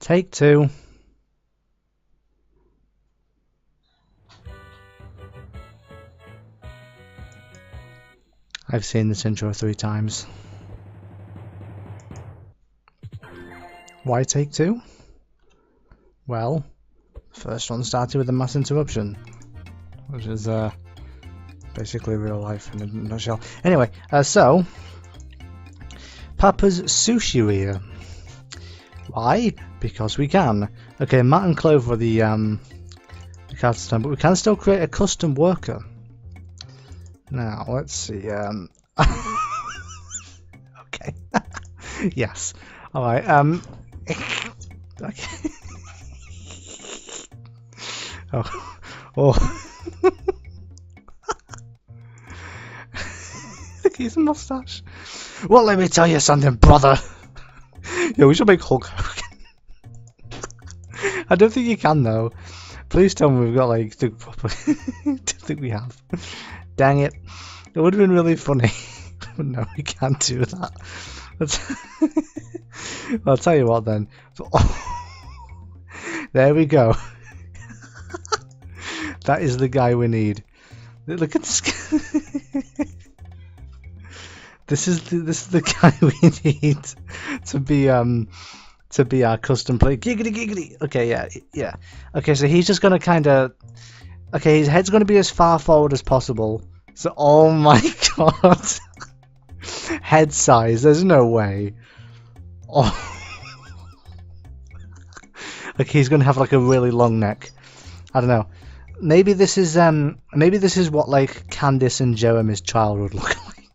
Take two. I've seen this intro 3 times. Why take two? Well, first one started with a mass interruption, which is basically real life in a nutshell. Anyway, so Papa's Sushiria. Why? Because we can. Okay, Matt and Clover are the cards, but we can still create a custom worker. Now let's see. Okay. Yes. All right. Okay. Oh. Look at his mustache. Well, let me tell you something, brother. Yeah, we should make Hulk Hogan. I don't think you can though. Please tell me we've got like the proper. Don't think we have. Dang it! It would have been really funny. But no, we can't do that. Well, I'll tell you what then. There we go. That is the guy we need. Look at this guy. This is the guy we need to be our custom play. Giggity giggity. Okay, yeah. Okay, so he's just gonna kind of. Okay, his head's gonna be as far forward as possible. So, oh my god, head size. There's no way. Oh. Okay, he's gonna have like a really long neck. I don't know. Maybe this is what like Candice and Jeremy's child would look like.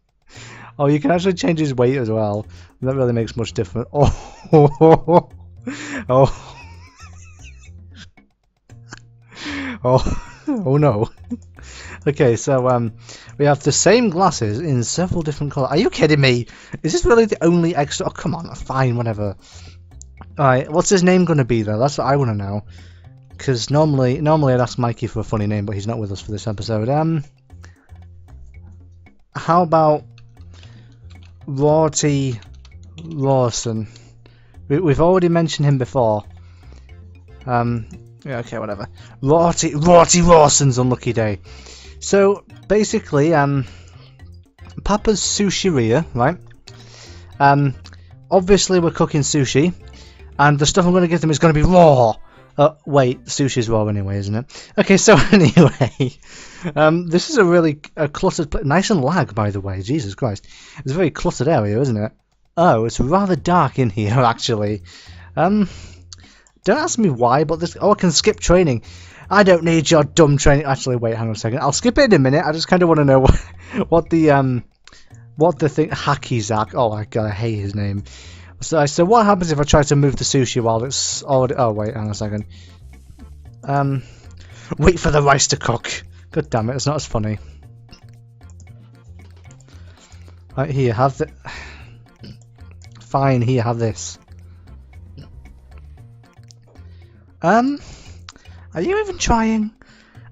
Oh, you can actually change his weight as well. That really makes much difference. Oh, oh, oh no. Okay, so we have the same glasses in several different colours. Are you kidding me? Is this really the only extra? Oh, come on, fine, whatever. All right, what's his name gonna be though? That's what I want to know. Because normally I'd ask Mikey for a funny name, but he's not with us for this episode. How about rawerson? We've already mentioned him before. Yeah, okay, whatever. Rawerson's unlucky day. So basically, Papa's Sushiria, right? Obviously we're cooking sushi, and the stuff I'm going to give them is going to be raw. Wait, sushi's raw anyway, isn't it? Okay, so anyway, this is a really cluttered place. Nice and lag, by the way. Jesus Christ. It's a very cluttered area, isn't it? Oh, it's rather dark in here, actually. Don't ask me why, but this... Oh, I can skip training. I don't need your dumb training. Actually, wait, hang on a second. I'll skip it in a minute. I just kind of want to know what the thing... Hacky Zack. Oh, my God, I hate his name. So what happens if I try to move the sushi while it's already... Oh, wait, hang on a second. Wait for the rice to cook. God damn it, it's not as funny. Right, here, have the... Fine, here, have this. Are you even trying?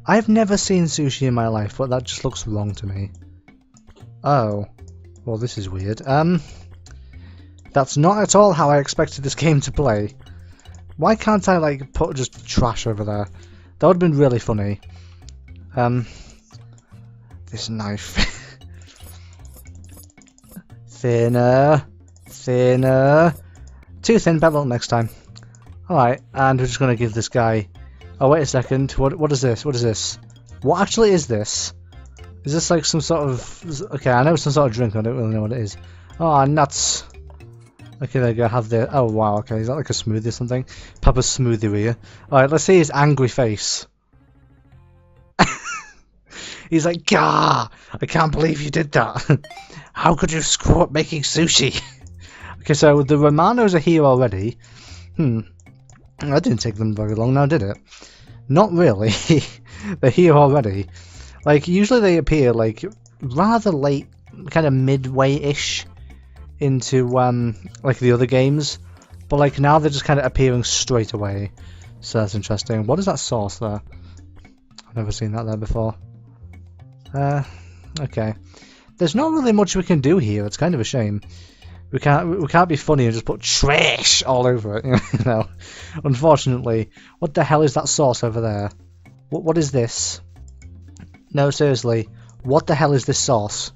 I've never seen sushi in my life, but that just looks wrong to me. Oh. Well, this is weird. That's not at all how I expected this game to play. Why can't I, like, put just trash over there? That would have been really funny. This knife. Thinner. Thinner. Too thin, better luck next time. Alright, and we're just going to give this guy... Oh, wait a second. What is this? What is this? What actually is this? Is this like some sort of... Okay, I know it's some sort of drink. I don't really know what it is. Oh, nuts. Okay, there you go. Have the... Oh, wow. Okay, is that like a smoothie or something? Papa's Smoothieria. Alright, let's see his angry face. He's like, Gah! I can't believe you did that. How could you screw up making sushi? Okay, so the Romanos are here already. That didn't take them very long now, did it? Not really. They're here already. Like, usually they appear, like, rather late, kind of midway-ish into, like, the other games. But, like, now they're just kind of appearing straight away. So that's interesting. What is that sauce there? I've never seen that there before. Okay. There's not really much we can do here. It's kind of a shame. We can't be funny and just put trash all over it. You know. Unfortunately, what the hell is that sauce over there? What is this? No, seriously, what the hell is this sauce?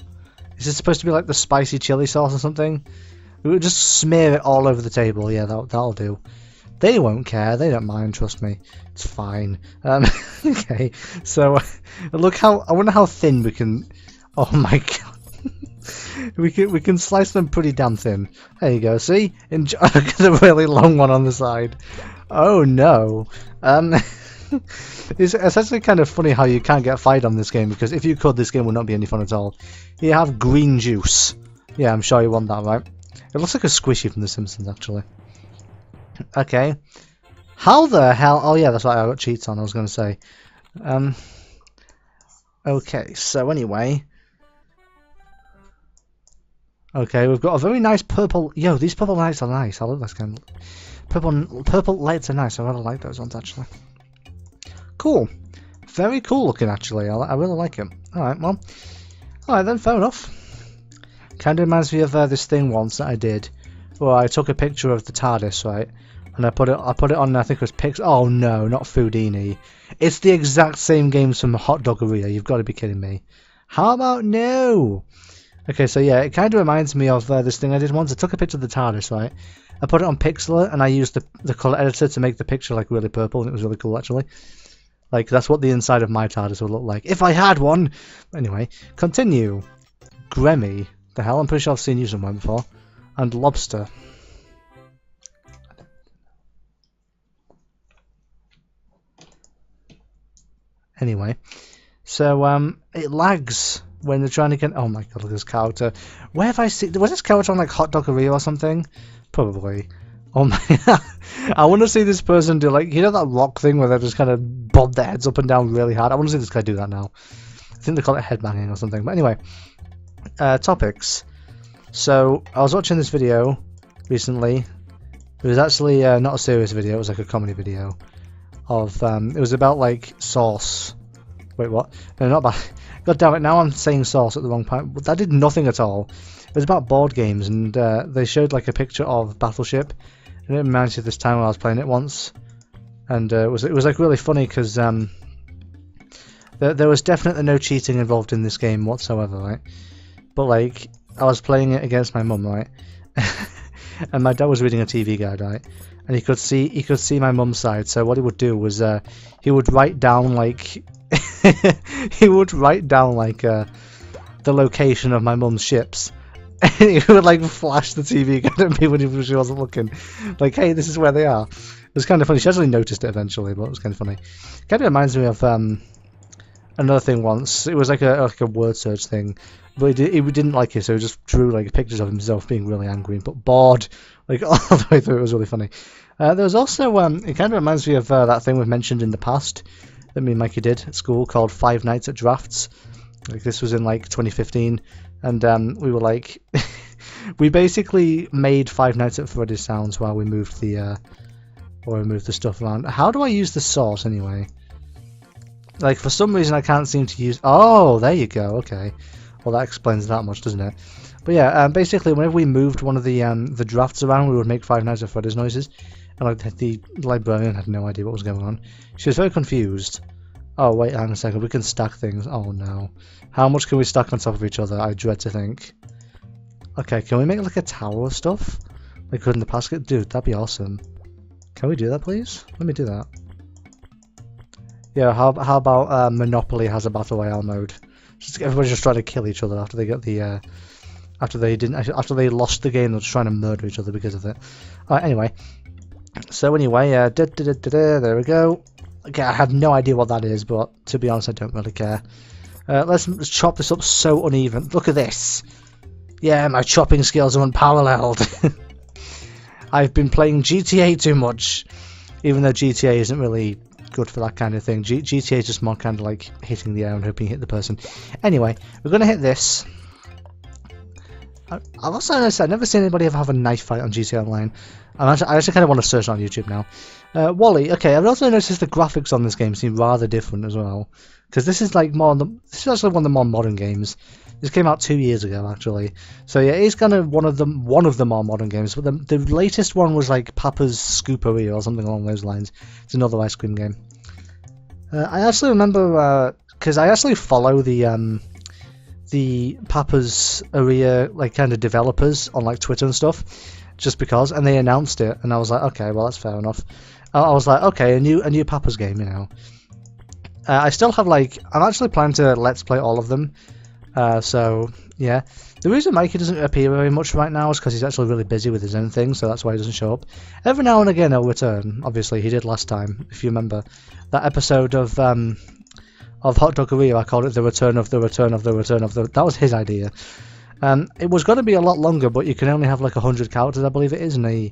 Is it supposed to be like the spicy chili sauce or something? We would just smear it all over the table. Yeah, that'll do. They won't care. They don't mind. Trust me. It's fine. Okay. So look how. I wonder how thin we can. Oh my god. we can slice them pretty damn thin. There you go. See? Enjoy. Look at the really long one on the side. Oh no. It's actually kind of funny how you can't get fired on this game, because if you could, this game would not be any fun at all. You have green juice. Yeah, I'm sure you want that, right? It looks like a squishy from The Simpsons, actually. Okay. How the hell... Oh, yeah, that's right, I got cheats on, I was going to say. Okay, so anyway... Okay, we've got a very nice purple... Yo, these purple lights are nice. I love this kind of... Purple lights are nice. I really like those ones, actually. Cool. Very cool looking, actually. I really like it. Alright, well. Alright then, fair enough. Kind of reminds me of this thing once that I did. Where I took a picture of the TARDIS, right? And I put it on, I think it was Pix... Oh no, not Foodini. It's the exact same games from Hot Doggeria. You've got to be kidding me. How about no? Okay, so yeah, it kind of reminds me of this thing I did once. I took a picture of the TARDIS, right? I put it on Pixlr, and I used the colour editor to make the picture like really purple, and it was really cool, actually. Like, that's what the inside of my TARDIS would look like, if I had one! Anyway, continue. Gremmy. The hell? I'm pretty sure I've seen you somewhere before. And lobster. Anyway. So, it lags when they're trying to get... Oh my god, look at this character. Where have I seen... Was this character on, like, Hot Doggeria or something? Probably. Oh my... I want to see this person do, like... You know that rock thing where they just kind of bob their heads up and down really hard? I want to see this guy do that now. I think they call it headbanging or something. But anyway. Topics. So, I was watching this video recently. It was actually not a serious video. It was like a comedy video. Of... it was about, like, sauce. Wait, what? No, not about... God damn it, now I'm saying sauce at the wrong point. That did nothing at all. It was about board games, and they showed like a picture of Battleship, and it reminds me of this time when I was playing it once. And it was like really funny because there was definitely no cheating involved in this game whatsoever, right? But like, I was playing it against my mum, right? And my dad was reading a TV guide, right? And he could see my mum's side. So what he would do was he would write down like he would write down like the location of my mum's ships. And he would like flash the TV guide at me when she wasn't looking. Like, hey, this is where they are. It was kind of funny. She actually noticed it eventually, but it was kind of funny. It kind of reminds me of another thing once. It was like a word search thing. But he didn't like it, so he just drew like pictures of himself being really angry but bored, like all the way through. It was really funny. There was also it kind of reminds me of that thing we've mentioned in the past that me and Mikey did at school called 5 Nights at Drafts. Like this was in like 2015, and we were like, we basically made 5 Nights at Freddy's sounds while we moved the stuff around. How do I use the sauce anyway? Like for some reason I can't seem to use. Oh, there you go. Okay. Well, that explains that much, doesn't it? But yeah, basically, whenever we moved one of the drafts around, we would make 5 Nights at Freddy's noises. And like the librarian had no idea what was going on. She was very confused. Oh, wait, hang on a second. We can stack things. Oh, no. How much can we stack on top of each other? I dread to think. Okay, can we make like a tower of stuff? Like we could in the past? Dude, that'd be awesome. Can we do that, please? Let me do that. Yeah, how about Monopoly has a Battle Royale mode? Everybody's just trying to kill each other after they get the after they lost the game. They're just trying to murder each other because of it. Alright, anyway. So anyway, there we go. Okay, I have no idea what that is, but to be honest, I don't really care. Let's chop this up so uneven. Look at this. Yeah, my chopping skills are unparalleled. I've been playing GTA too much, even though GTA isn't really good for that kind of thing. GTA is just more kind of like hitting the air and hoping you hit the person. Anyway, we're going to hit this. I've also noticed I've never seen anybody ever have a knife fight on GTA Online. I actually kind of want to search on YouTube now. Wally, okay, I've also noticed the graphics on this game seem rather different as well. Because this is like this is actually one of the more modern games. This came out 2 years ago, actually. So yeah, it's kind of one of the more modern games. But the latest one was like Papa's Scooperia or something along those lines. It's another ice cream game. I actually remember because I actually follow the Papa's Area like kind of developers on like Twitter and stuff, just because, and they announced it, and I was like, okay, well that's fair enough. I was like, okay, a new Papa's game, you know. I still have like, I'm actually planning to let's play all of them. So yeah, the reason Mikey doesn't appear very much right now is because he's actually really busy with his own thing, so that's why he doesn't show up. Every now and again he'll return. Obviously he did last time, if you remember that episode of Hot Doggeria. I called it the return of the return of the return of the. That was his idea. It was going to be a lot longer, but you can only have like 100 characters, I believe it is, in a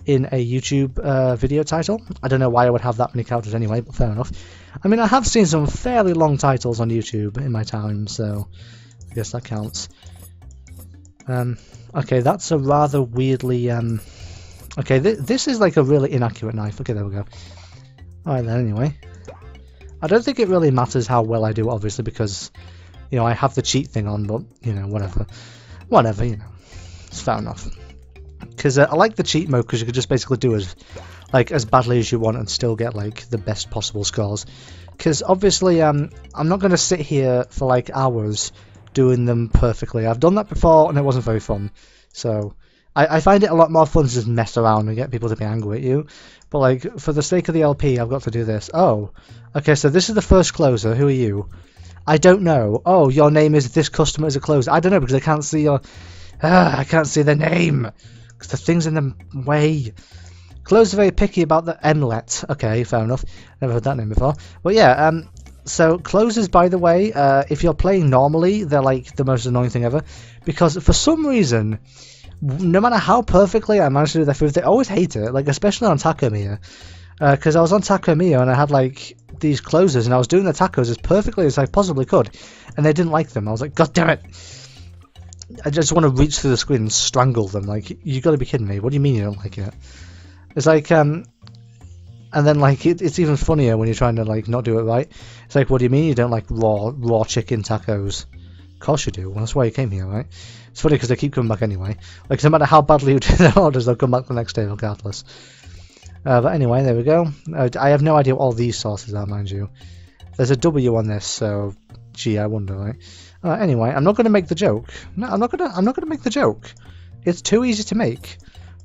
YouTube video title. I don't know why I would have that many characters anyway, but fair enough. I mean, I have seen some fairly long titles on YouTube in my time, so I guess that counts. Okay, that's a rather weirdly... Okay, this is like a really inaccurate knife. Okay, there we go. Alright then, anyway. I don't think it really matters how well I do, obviously, because, you know, I have the cheat thing on, but, you know, whatever. Whatever, you know. It's fair enough. Because I like the cheat mode, because you could just basically do as badly as you want and still get like the best possible scores. Because obviously I'm not going to sit here for like hours doing them perfectly. I've done that before and it wasn't very fun. So I find it a lot more fun to just mess around and get people to be angry at you. But like for the sake of the LP, I've got to do this. Oh, okay, so this is the first closer. Who are you? I don't know. Oh, your name is this customer is a closer. I don't know because I can't see your... I can't see the name. Because the thing's in the way. Close are very picky about the Emlet. Okay, fair enough. Never heard that name before. But yeah, so closers, by the way, if you're playing normally, they're like the most annoying thing ever. Because for some reason, no matter how perfectly I manage to do their food, they always hate it. Like, especially on Taco Mia. Because I was on Taco Mia and I had like these closers and I was doing the tacos as perfectly as I possibly could. And they didn't like them. I was like, God damn it. I just want to reach through the screen and strangle them. Like, you got to be kidding me. What do you mean you don't like it? It's like, and then like it's even funnier when you're trying to like not do it right. It's like, what do you mean you don't like raw chicken tacos? Of course you do. Well, that's why you came here, right? It's funny because they keep coming back anyway. Like, no matter how badly you do their orders, they'll come back the next day regardless. But anyway, there we go. I have no idea what all these sauces are, mind you. There's a W on this, so gee, I wonder, right? Anyway, I'm not going to make the joke. No, I'm not going to make the joke. It's too easy to make.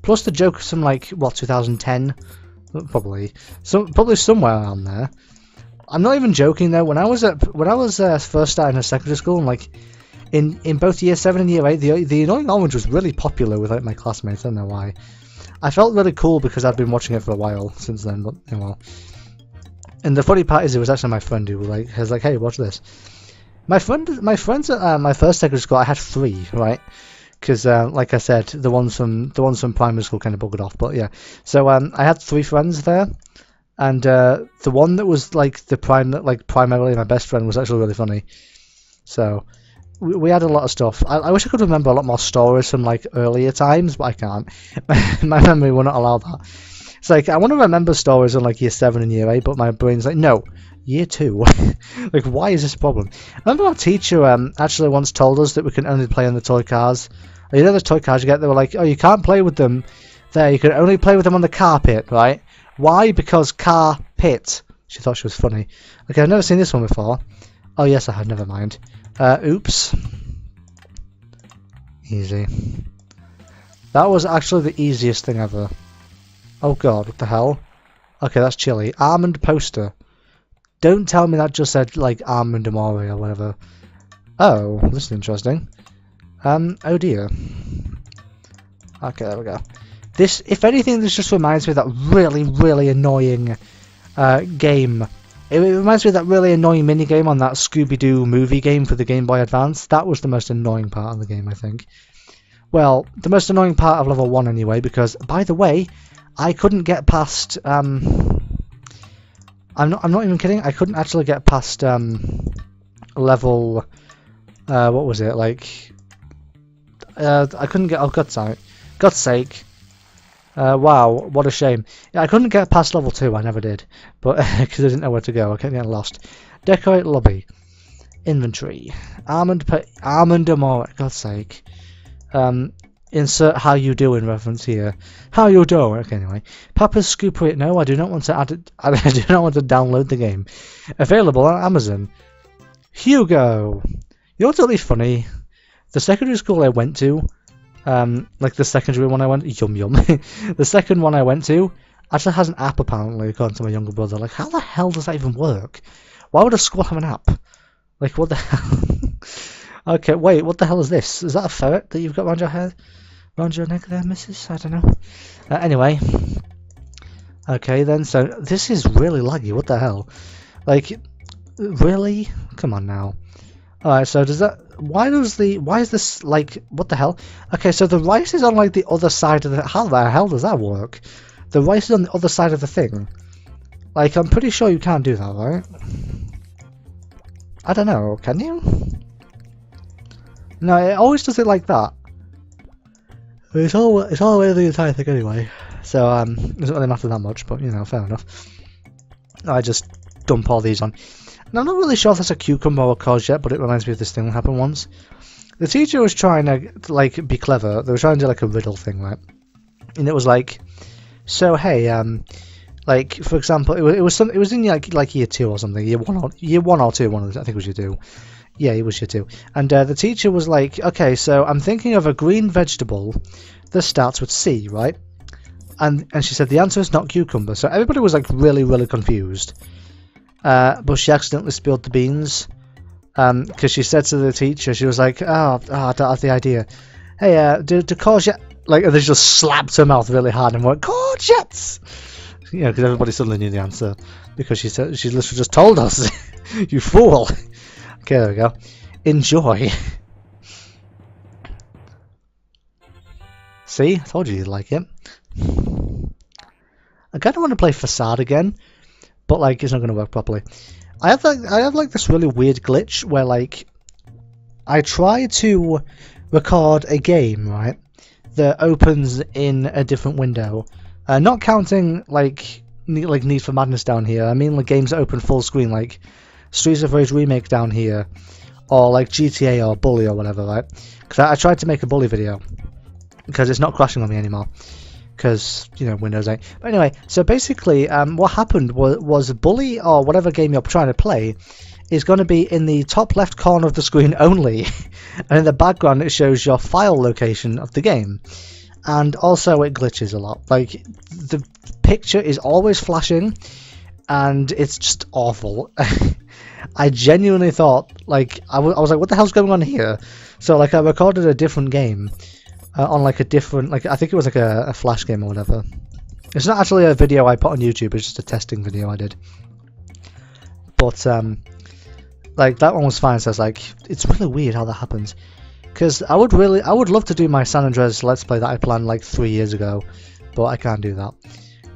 Plus the joke is from like what 2010, probably somewhere around there. I'm not even joking though. When I was first starting at secondary school, and like in both year 7 and year 8, the annoying orange was really popular with like my classmates. I don't know why. I felt really cool because I'd been watching it for a while since then. But you know, and the funny part is, it was actually my friend who was like, hey, watch this. My friends at my first secondary school, I had 3, right? Because like I said, the ones from primary school kind of buggered off. But yeah, so I had 3 friends there, and the one that was like primarily my best friend was actually really funny. So we had a lot of stuff. I wish I could remember a lot more stories from like earlier times, but I can't. My memory will not allow that. It's like I want to remember stories in like year 7 and year 8, but my brain's like, no, year 2. Like, why is this a problem? I remember our teacher actually once told us that we can only play on the toy cars. You know those toy cars you get? They were like, oh, you can't play with them there. You can only play with them on the carpet, right? Why? Because carpet. She thought she was funny. Okay, I've never seen this one before. Oh yes, I have. Never mind. Oops. Easy. That was actually the easiest thing ever. Oh god, what the hell? Okay, that's chilly. Almond poster. Don't tell me that just said like almond amore or whatever. Oh, this is interesting. Oh dear. Okay, there we go. This, if anything, this just reminds me of that really, really annoying game. It reminds me of that really annoying mini game on that Scooby-Doo movie game for the Game Boy Advance. That was the most annoying part of the game, I think. Well, the most annoying part of level 1 anyway, because, by the way, I couldn't get past... I'm not even kidding. I couldn't actually get past level... what was it? Like... I couldn't get... Oh, God's sake. Wow, what a shame. Yeah, I couldn't get past level 2, I never did. But because I didn't know where to go, I kept getting lost. Decorate lobby. Inventory. Almond amore, God's sake. Insert how you doing reference here. How you doing? Okay, anyway. Papa's Scooper. No, I do not want to add it. I do not want to download the game. Available on Amazon. Hugo. You know what's really funny? The secondary school I went to, like the secondary one I went, the second one I went to actually has an app apparently, according to my younger brother. Like, how the hell does that even work? Why would a school have an app? Like, what the hell? Okay, wait, what the hell is this? Is that a ferret that you've got around your head? Around your neck there, missus? I don't know. Anyway. Okay, then, so this is really laggy. What the hell? Like, really? Come on now. Alright, so does that... Why is this, like... What the hell? Okay, so the rice is on, like, the other side of the... How the hell does that work? The rice is on the other side of the thing. Like, I'm pretty sure you can't do that, right? I don't know, can you? No, it always does it like that. It's all the way the entire thing anyway. So, it doesn't really matter that much, but, you know, fair enough. I just dump all these on. And I'm not really sure if that's a cucumber or courgette, but it reminds me of this thing that happened once. The teacher was trying to, like, be clever. They were trying to do, like, a riddle thing, right? And it was like, so, hey, like, for example, it was in, like year 2 or something. Year 1 or 2, one of them, I think it was year 2. Yeah, it was year 2. And the teacher was like, okay, so I'm thinking of a green vegetable that starts with C, right? And she said the answer is not cucumber. So everybody was like really, really confused. But she accidentally spilled the beans. Because she said to the teacher, she was like, I don't have the idea. Hey, do courgette... Like, and they just slapped her mouth really hard and went, courgettes! You know, because everybody suddenly knew the answer. Because she literally just told us. You fool! Okay, there we go. Enjoy. See? I told you you'd like it. I kind of want to play Facade again, but like it's not going to work properly. I have like this really weird glitch where like I try to record a game, right, that opens in a different window. Not counting like Need for Madness down here. I mean like games that open full screen, like Streets of Rage Remake down here, or like GTA or Bully or whatever, right? Because I tried to make a Bully video because it's not crashing on me anymore. Because, you know, Windows 8. But anyway, so basically what happened was Bully or whatever game you're trying to play is going to be in the top left corner of the screen only. And in the background it shows your file location of the game. And also it glitches a lot. Like, the picture is always flashing and it's just awful. I genuinely thought, like, I was like, what the hell's going on here? So, like, I recorded a different game. On like a different, like I think it was like a flash game or whatever. It's not actually a video I put on YouTube, it's just a testing video I did. But like that one was fine, so I was like, it's really weird how that happens. Because I would love to do my San Andreas Let's Play that I planned like 3 years ago, but I can't do that.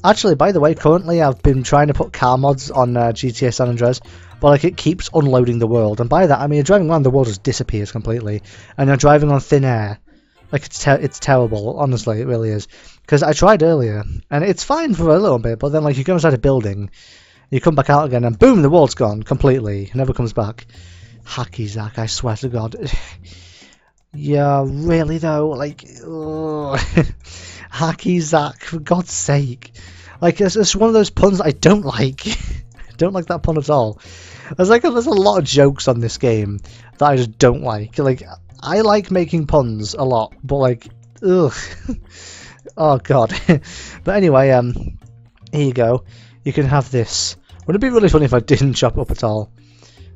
Actually, by the way, currently I've been trying to put car mods on GTA San Andreas, but like it keeps unloading the world, and by that I mean you're driving around, the world just disappears completely, and you're driving on thin air. Like, it's terrible, honestly, it really is. Because I tried earlier, and it's fine for a little bit, but then, like, you go inside a building, you come back out again, and boom, the world's gone, completely. It never comes back. Hacky Zack, I swear to God. Yeah, really, though? Like, Hacky Zack, for God's sake. Like, it's one of those puns that I don't like. I don't like that pun at all. There's a lot of jokes on this game that I just don't like. Like, I like making puns a lot, but like, ugh. Oh god. But anyway, here you go. You can have this. Wouldn't it be really funny if I didn't chop up at all?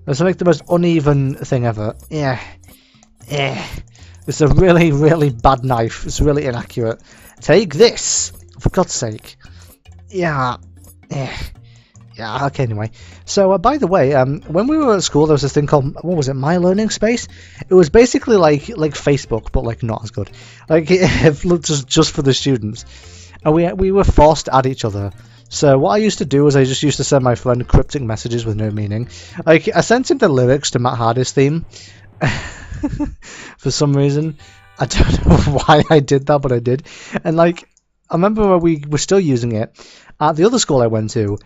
Let's make the most uneven thing ever. Yeah. It's a really, really bad knife. It's really inaccurate. Take this! For God's sake. Yeah. Yeah, okay, anyway. So, by the way, when we were at school, there was this thing called, what was it, My Learning Space? It was basically like Facebook, but, like, not as good. Like, it looked just for the students. And we were forced to add each other. So, what I used to do is I just used to send my friend cryptic messages with no meaning. Like, I sent him the lyrics to Matt Hardy's theme. For some reason. I don't know why I did that, but I did. And, like, I remember we were still using it at the other school I went to.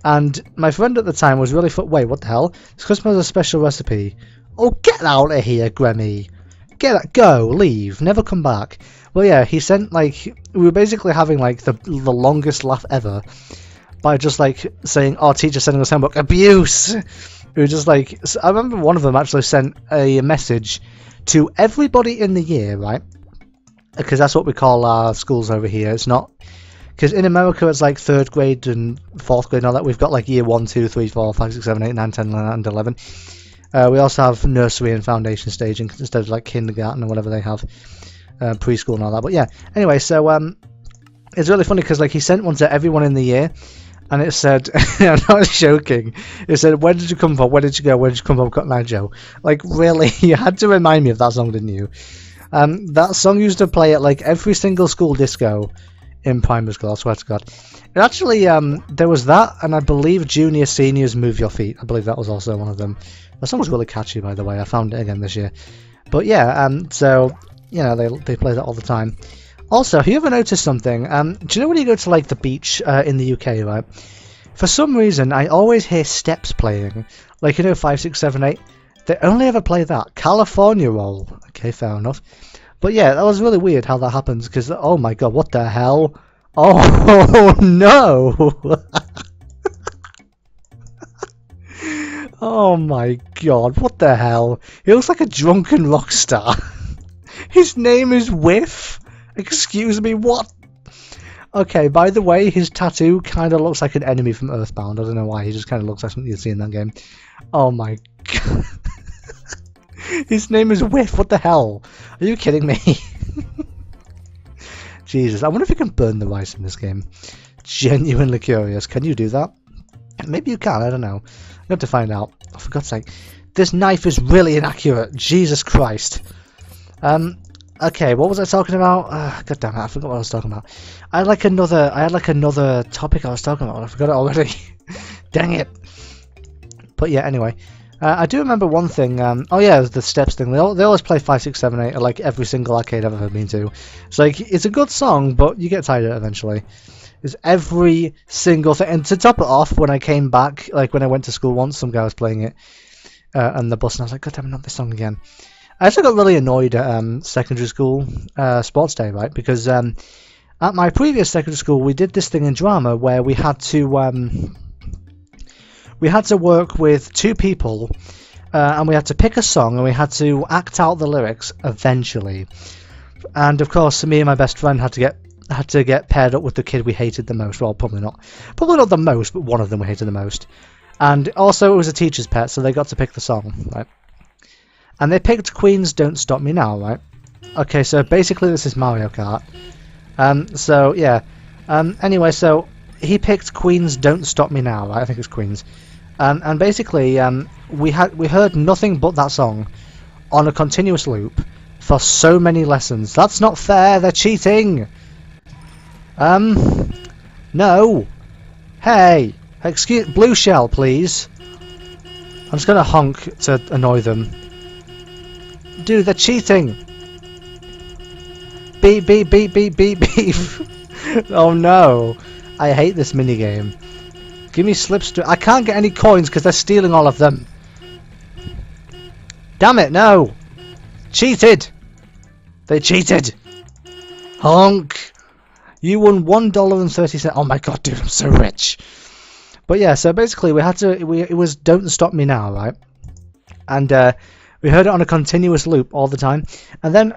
And my friend at the time was really wait, what the hell? This customer has a special recipe. Oh, get out of here, Grammy. Go, leave, never come back. Well, yeah, he sent, like, we were basically having, like, the longest laugh ever by just, like, saying, oh, teacher sending us homework, abuse! We were just, like, I remember one of them actually sent a message to everybody in the year, right? Because that's what we call our schools over here. It's not, because in America it's like 3rd grade and 4th grade and all that. We've got, like, year 1, 2, 3, 4, 5, 6, 7, 8, 9, 10, and 11. We also have nursery and foundation staging instead of like kindergarten or whatever they have, preschool and all that. But yeah, anyway, so it's really funny because like he sent one to everyone in the year, and it said, I'm not joking, it said, where did you come from? Where did you go? Where did you come from? Cotton Eye Joe. Like really, you had to remind me of that song, didn't you? That song used to play at like every single school disco in primary school, I swear to God. And actually, there was that, and I believe Junior Seniors Move Your Feet. I believe that was also one of them. The song was really catchy, by the way. I found it again this year. But yeah, so, you know, they play that all the time. Also, have you ever noticed something? Do you know when you go to, like, the beach in the UK, right? For some reason, I always hear steps playing. Like, you know, 5, 6, 7, 8. They only ever play that. California Roll. Okay, fair enough. But yeah, that was really weird how that happens, because, oh my god, what the hell? Oh, no! Oh my god, what the hell? He looks like a drunken rock star. His name is Whiff? Excuse me, what? Okay, by the way, his tattoo kind of looks like an enemy from Earthbound. I don't know why, he just kind of looks like something you'd see in that game. Oh my god. His name is Whiff, what the hell? Are you kidding me? Jesus, I wonder if you can burn the rice in this game. Genuinely curious. Can you do that? Maybe you can, I don't know. You have to find out. Oh, for God's sake. This knife is really inaccurate. Jesus Christ. Okay, what was I talking about? God damn it, I forgot what I was talking about. I had like another topic I was talking about. I forgot it already. Dang it. But yeah, anyway. I do remember one thing. Oh yeah, the steps thing. They always play 5, 6, 7, 8 at like every single arcade I've ever been to. It's like, it's a good song, but you get tired of it eventually. It's every single thing. And to top it off, when I came back, like when I went to school once, some guy was playing it on the bus, and I was like, God damn it, not this song again. I actually got really annoyed at secondary school sports day, right? Because at my previous secondary school, we did this thing in drama where we had to work with 2 people, and we had to pick a song, and we had to act out the lyrics eventually. And of course, me and my best friend had to get paired up with the kid we hated the most. Well, probably not the most, but one of them we hated the most. And also, it was a teacher's pet, so they got to pick the song, right? And they picked Queen's Don't Stop Me Now, right? Okay, so basically this is Mario Kart. So yeah. Anyway, so he picked Queen's Don't Stop Me Now, right? I think it's Queen's. And basically, we heard nothing but that song on a continuous loop for so many lessons. That's not fair. They're cheating. No. Hey, excuse, blue shell, please. I'm just gonna honk to annoy them. Dude, they're cheating. Beep, beep, beep, beep, beep, beep. Oh no. I hate this minigame. Give me slipstream. I can't get any coins because they're stealing all of them. Damn it, no. Cheated. They cheated. Honk. You won $1.30. Oh my god, dude, I'm so rich. But yeah, so basically it was Don't Stop Me Now, right? And we heard it on a continuous loop all the time. And then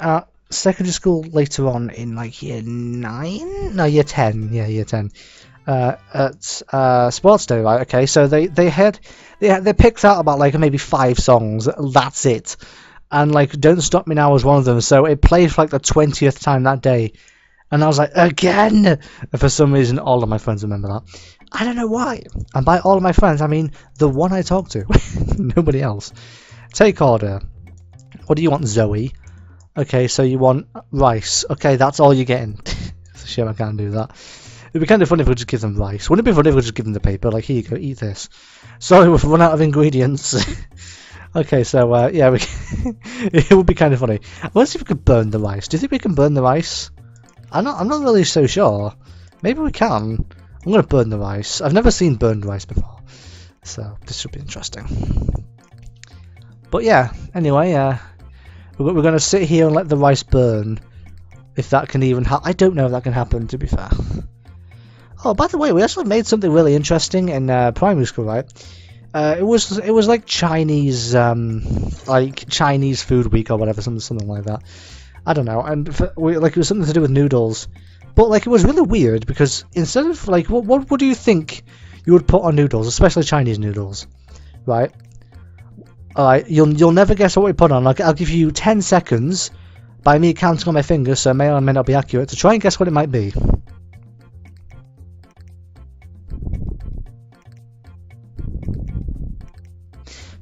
secondary school later on in like year 9? No, year 10. Yeah, year 10. At sports day, right? Okay, so they picked out about like maybe 5 songs. That's it. And like Don't Stop Me Now was one of them. So it played for like the 20th time that day. And I was like, again! And for some reason, all of my friends remember that. I don't know why. And by all of my friends, I mean the one I talk to. Nobody else. Take order. What do you want, Zoe? Okay, so you want rice. Okay, that's all you're getting. It's a shame I can't do that. It'd be kind of funny if we just give them rice. Wouldn't it be funny if we just give them the paper? Like, here you go, eat this. Sorry, we've run out of ingredients. Okay, so, yeah, it would be kind of funny. Let's see if we could burn the rice. Do you think we can burn the rice? I'm not really so sure. Maybe we can. I'm going to burn the rice. I've never seen burned rice before, so this should be interesting. But yeah, anyway, we're going to sit here and let the rice burn. If that can even happen. I don't know if that can happen, to be fair. Oh, by the way, we actually made something really interesting in primary school, right? It was like Chinese food week or whatever, something like that. I don't know, and it was something to do with noodles. But like it was really weird because instead of like what do you think you would put on noodles, especially Chinese noodles, right? All right, you'll never guess what we put on. I'll give you 10 seconds by me counting on my fingers, so it may or may not be accurate, to try and guess what it might be.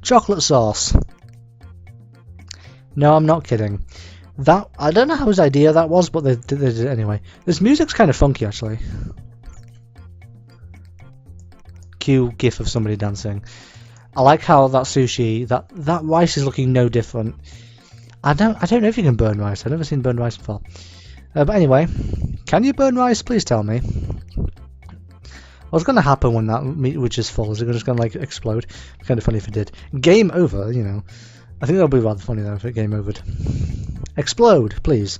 Chocolate sauce. No, I'm not kidding. That I don't know whose idea that was, but they did it anyway. This music's kind of funky, actually. Cue gif of somebody dancing. I like how that sushi, that rice is looking no different. I don't know if you can burn rice. I've never seen burned rice before. But anyway, can you burn rice? Please tell me. What's going to happen when that meat which is full? Is it just going to like explode? Kind of funny if it did. Game over, you know. I think that would be rather funny though if it game overed. Explode, please.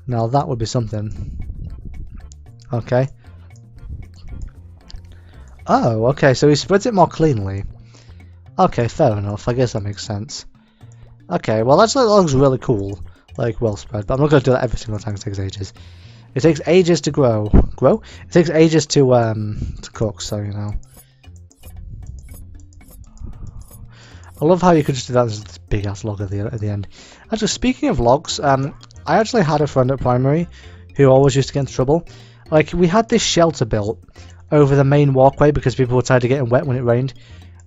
Now that would be something. Okay. Oh, okay, so he spreads it more cleanly. Okay, fair enough. I guess that makes sense. Okay, well that looks really cool. Like, well spread. But I'm not going to do that every single time, it takes ages. It takes ages to grow. Grow? It takes ages to cook, so you know. I love how you could just do that as this big ass log at the end. Actually, speaking of logs, I actually had a friend at primary who always used to get into trouble. Like, we had this shelter built over the main walkway because people were tired of getting wet when it rained.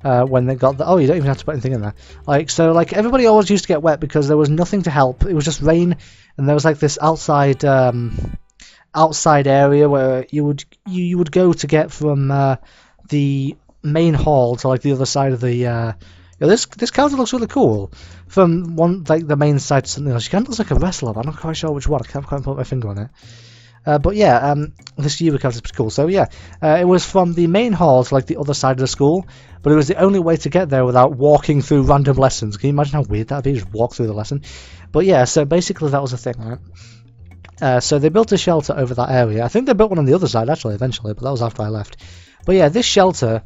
When they got the you don't even have to put anything in there. Like, so like everybody always used to get wet because there was nothing to help. It was just rain, and there was like this outside area where you would go to get from the main hall to like the other side of the. This counter looks really cool. From one like the main side to something else. She kind of looks like a wrestler, but I'm not quite sure which one. I can't quite put my finger on it. But yeah, this Yuba counter is pretty cool. So yeah, it was from the main hall to like the other side of the school, but it was the only way to get there without walking through random lessons. Can you imagine how weird that'd be? Just walk through the lesson. But yeah, so basically that was the thing, right? So they built a shelter over that area. I think they built one on the other side actually eventually, but that was after I left. But yeah, this shelter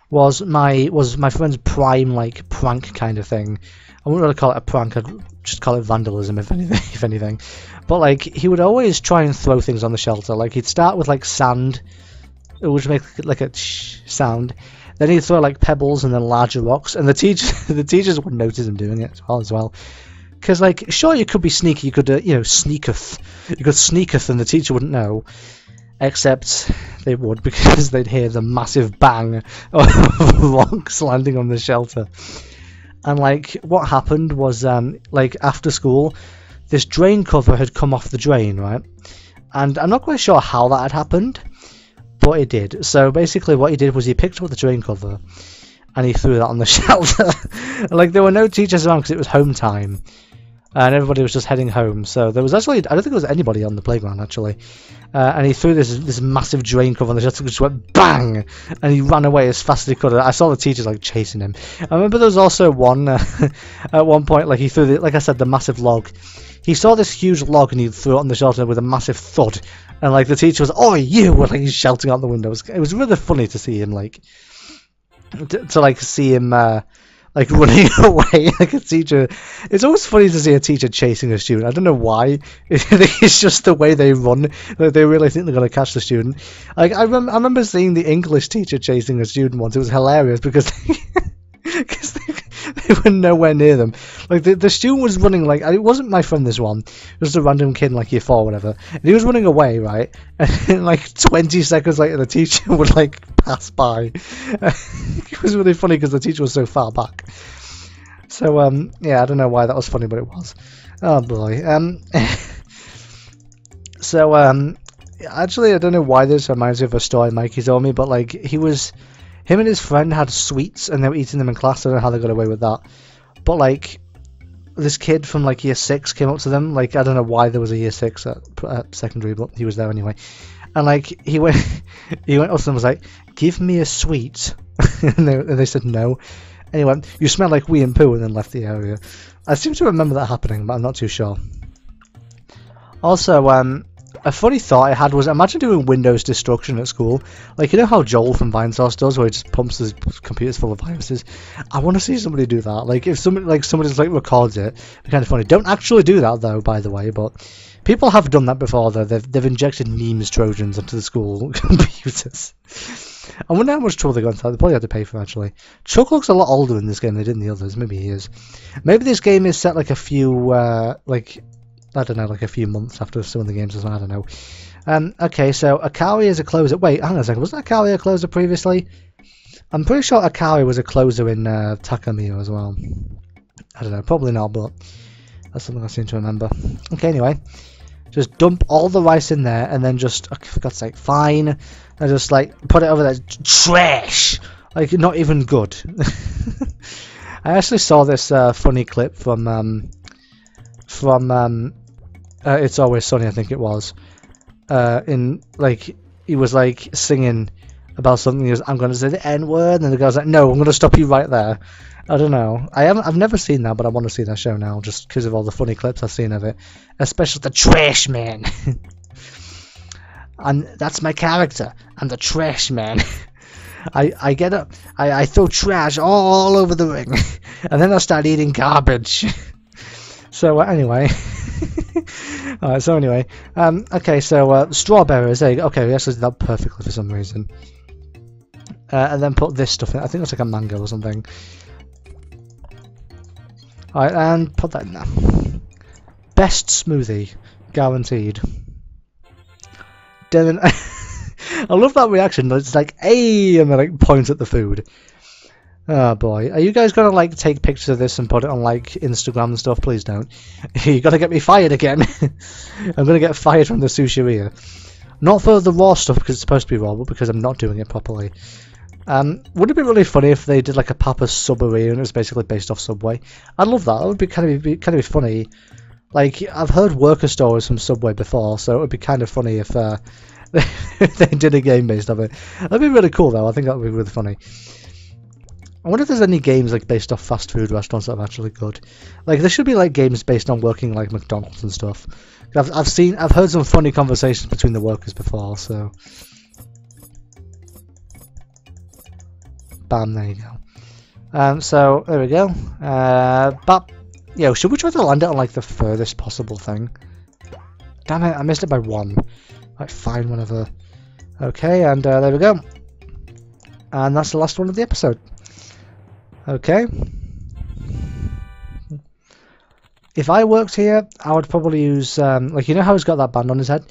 was my friend's prime like prank kind of thing. I wouldn't really call it a prank. I'd just call it vandalism if anything. But like he would always try and throw things on the shelter. Like he'd start with like sand, it would make like a sound. Then he'd throw like pebbles and then larger rocks. And the teachers would notice him doing it as well. Because like sure you could be sneaky, you could sneaketh, and the teacher wouldn't know. Except they would, because they'd hear the massive bang of rocks landing on the shelter. And like what happened was like after school, this drain cover had come off the drain, right? And I'm not quite sure how that had happened, but it did. So basically what he did was he picked up the drain cover and he threw that on the shelter. Like there were no teachers around because it was home time. And everybody was just heading home, so there was actually, I don't think there was anybody on the playground actually. And he threw this massive drain cover on the shelter, just went bang, and he ran away as fast as he could. I saw the teachers like chasing him. I remember there was also one at one point, like he threw like I said, the massive log. He saw this huge log and he threw it on the shelter with a massive thud, and like the teacher was, "Oi, you!" like he's shouting out the windows. It was really funny to see him like to see him. Like running away like a teacher. It's always funny to see a teacher chasing a student. I don't know why. It's just the way they run. Like they really think they're going to catch the student. Like I remember seeing the English teacher chasing a student once. It was hilarious because they were nowhere near them. Like the student was running like, it wasn't my friend, this one. It was a random kid in like year 4 or whatever. And he was running away, right? And like 20 seconds later the teacher would like pass by. It was really funny because the teacher was so far back. So yeah, I don't know why that was funny, but it was. Oh boy. So actually I don't know why this reminds me of a story Mikey told me, but like him and his friend had sweets and they were eating them in class. I don't know how they got away with that. But like this kid from like year 6 came up to them. Like I don't know why there was a year 6 at secondary, but he was there anyway. and like he went up to them and was like, "Give me a sweet," and they said no. Anyway, "You smell like wee and poo," and then left the area. I seem to remember that happening, but I'm not too sure. Also, a funny thought I had was, imagine doing Windows destruction at school. Like, you know how Joel from Vinesauce does, where he just pumps his computers full of viruses? I want to see somebody do that. Like, if somebody just like records it, it'd be kind of funny. Don't actually do that though, by the way, but people have done that before though. They've injected memes Trojans into the school computers. I wonder how much trouble they got into that. They probably had to pay for it, actually. Chuck looks a lot older in this game than they did in the others. Maybe he is. Maybe this game is set like a few, I don't know, like a few months after some of the games as well, I don't know. Okay, so Akari is a closer. Wait, hang on a second. Wasn't Akari a closer previously? I'm pretty sure Akari was a closer in Takamiya as well. I don't know, probably not, but that's something I seem to remember. Okay, anyway. Just dump all the rice in there and then just, okay, for God's sake, fine. And just like put it over there. Trash! Like, not even good. I actually saw this funny clip from It's Always Sunny, I think it was. In like he was like singing about something. He was, "I'm going to say the N-word," and the guy's like, "No, I'm going to stop you right there." I don't know. I've never seen that, but I want to see that show now, just because of all the funny clips I've seen of it, especially the trash man. And that's my character. I'm the trash man. I get up. I throw trash all over the ring, and then I start eating garbage. So anyway. Alright, so anyway, okay, so strawberries, there you go. Okay, we actually did that perfectly for some reason. And then put this stuff in. I think it's like a mango or something. Alright, and put that in there. Best smoothie, guaranteed. Then I love that reaction. It's like, "Hey," and they like point at the food. Oh boy, are you guys gonna like take pictures of this and put it on like Instagram and stuff? Please don't. You gotta get me fired again. I'm gonna get fired from the Sushiria. Not for the raw stuff because it's supposed to be raw, but because I'm not doing it properly. Would it be really funny if they did like a Papa's Subway and it was basically based off Subway? I'd love that. That would be kind of funny. Like, I've heard worker stories from Subway before, so it would be kind of funny if they did a game based off it. That'd be really cool though. I think that would be really funny. I wonder if there's any games like based off fast food restaurants that are actually good. Like, there should be like games based on working like McDonald's and stuff. I've heard some funny conversations between the workers before, so bam, there you go. So there we go. But yo, should we try to land it on like the furthest possible thing? Damn it, I missed it by one. Right, fine, whatever. Okay, and there we go. And that's the last one of the episode. Okay. If I worked here, I would probably use, like, you know how he's got that band on his head?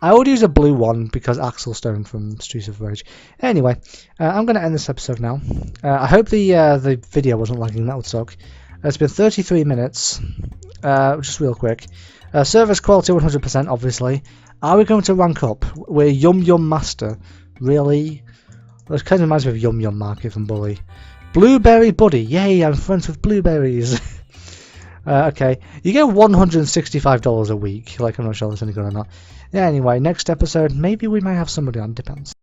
I would use a blue one because Axel Stone from Streets of Rage. Anyway, I'm going to end this episode now. I hope the video wasn't lagging, that would suck. It's been 33 minutes, just real quick. Service quality 100%, obviously. Are we going to rank up? We're Yum Yum Master. Really? That kind of reminds me of Yum Yum Market from Bully. Blueberry Buddy. Yay, I'm friends with blueberries. Okay, you get $165 a week. Like, I'm not sure that's any good or not. Yeah, anyway, next episode, maybe we might have somebody on, depends.